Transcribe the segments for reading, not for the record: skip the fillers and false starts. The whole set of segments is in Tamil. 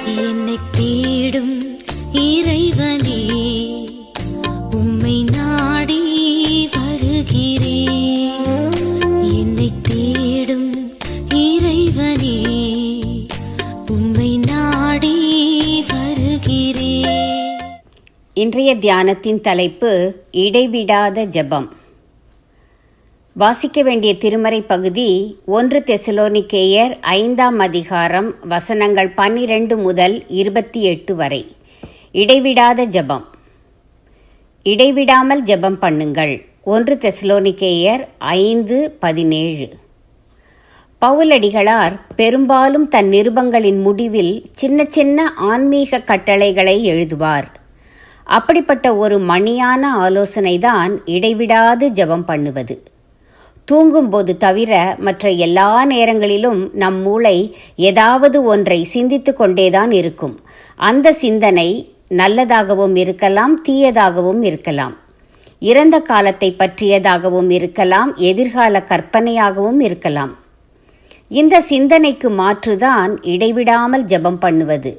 என்னை தேடும் இறைவனே, உம்மை நாடி வருகிறேன். என்னை தேடும் இறைவனே, உம்மை நாடி வருகிறேன். இன்றைய தியானத்தின் தலைப்பு இடைவிடாத ஜெபம். வாசிக்க வேண்டிய திருமறை பகுதி 1 தெசலோனிக்கேயர் 5ஆம் அதிகாரம் வசனங்கள் 12 முதல் 28 வரை. இடைவிடாத ஜெபம். இடைவிடாமல் ஜெபம் பண்ணுங்கள். 1 தெசலோனிக்கேயர் 5:17. பவுலடிகளார் பெரும்பாலும் தன் நிருபங்களின் முடிவில் சின்ன சின்ன ஆன்மீக கட்டளைகளை எழுதுவார். அப்படிப்பட்ட ஒரு மணியான ஆலோசனைதான் இடைவிடாது ஜெபம் பண்ணுவது. தூங்கும்போது தவிர மற்ற எல்லா நேரங்களிலும் நம் மூளை ஏதாவது ஒன்றை சிந்தித்து கொண்டேதான் இருக்கும். அந்த சிந்தனை நல்லதாகவும் இருக்கலாம், தீயதாகவும் இருக்கலாம். இறந்த காலத்தை பற்றியதாகவும் இருக்கலாம், எதிர்கால கற்பனையாகவும் இருக்கலாம். இந்த சிந்தனைக்கு மாற்றுதான் இடைவிடாமல் ஜெபம் பண்ணுவது.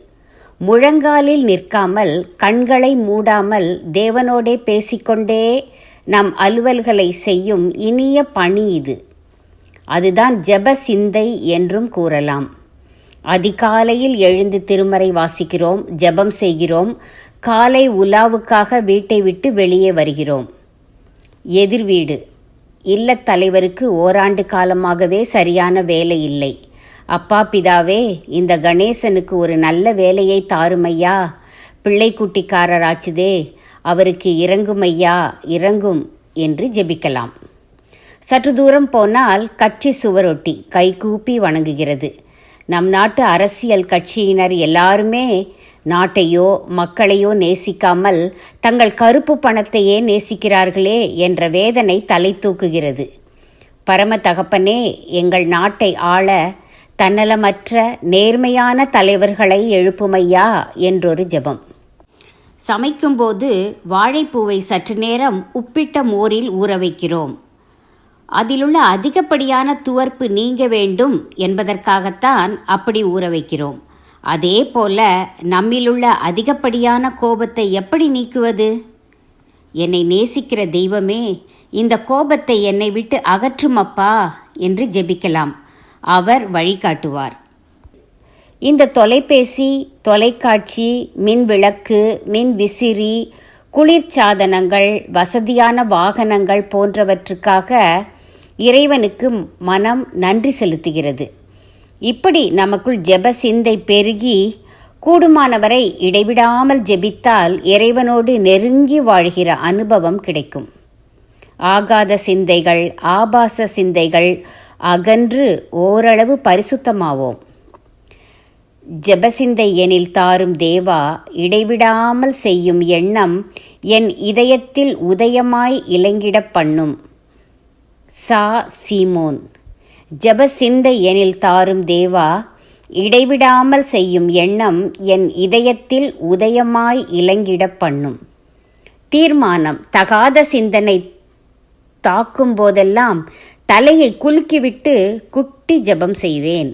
முழங்காலில் நிற்காமல், கண்களை மூடாமல் தேவனோடே பேசிக்கொண்டே நம் அலுவல்களை செய்யும் இனிய பணி இது. அதுதான் ஜெப சிந்தை என்றும் கூறலாம். அதிகாலையில் எழுந்து திருமறை வாசிக்கிறோம், ஜெபம் செய்கிறோம், காலை உலாவுக்காக வீட்டை விட்டு வெளியே வருகிறோம். எதிர்வீடு இல்லத் தலைவருக்கு ஓராண்டு காலமாகவே சரியான வேலை இல்லை. அப்பா பிதாவே, இந்த கணேசனுக்கு ஒரு நல்ல வேலையை தாருமையா, பிள்ளைக்குட்டிக்காரராச்சுதே, அவருக்கு இறங்குமையா இறங்கும் என்று ஜெபிக்கலாம். சற்று தூரம் போனால் கட்சி சுவரொட்டி கைகூப்பி வணங்குகிறது. நம் நாட்டு அரசியல் கட்சியினர் எல்லாருமே நாட்டையோ மக்களையோ நேசிக்காமல் தங்கள் கருப்பு பணத்தையே நேசிக்கிறார்களே என்ற வேதனை தலை தூக்குகிறது. பரம தகப்பனே, எங்கள் நாட்டை ஆள தன்னலமற்ற நேர்மையான தலைவர்களை எழுப்புமையா என்றொரு ஜெபம். சமைக்கும்போது வாழைப்பூவை சற்று நேரம் உப்பிட்ட மோரில் ஊற வைக்கிறோம். அதிலுள்ள அதிகப்படியான துவர்ப்பு நீங்க வேண்டும் என்பதற்காகத்தான் அப்படி ஊற வைக்கிறோம். அதே போல நம்மிலுள்ள அதிகப்படியான கோபத்தை எப்படி நீக்குவது? என்னை நேசிக்கிற தெய்வமே, இந்த கோபத்தை என்னை விட்டு அகற்றுமப்பா என்று ஜெபிக்கலாம். அவர் வழிகாட்டுவார். இந்த தொலைபேசி, தொலைக்காட்சி, மின் விளக்கு, மின் விசிறி, குளிர்சாதனங்கள், வசதியான வாகனங்கள் போன்றவற்றுக்காக இறைவனுக்கு மனம் நன்றி செலுத்துகிறது. இப்படி நமக்குள் ஜெப சிந்தை பெருகி கூடுமானவரை இடைவிடாமல் ஜெபித்தால் இறைவனோடு நெருங்கி வாழ்கிற அனுபவம் கிடைக்கும். ஆகாத சிந்தைகள், ஆபாச சிந்தைகள் அகன்று ஓரளவு பரிசுத்தமாவோம். ஜெபசிந்தை எனில் தாரும் தேவா, இடைவிடாமல் செய்யும் எண்ணம் என் இதயத்தில் உதயமாய் இலங்கிடப் பண்ணும். சா சீமோன். ஜெபசிந்தை எனில் தாரும் தேவா, இடைவிடாமல் செய்யும் எண்ணம் என் இதயத்தில் உதயமாய் இலங்கிடப் பண்ணும். தீர்மானம். தகாத சிந்தனை தாக்கும் போதெல்லாம் தலையை குலுக்கிவிட்டு குட்டி ஜெபம் செய்வேன்.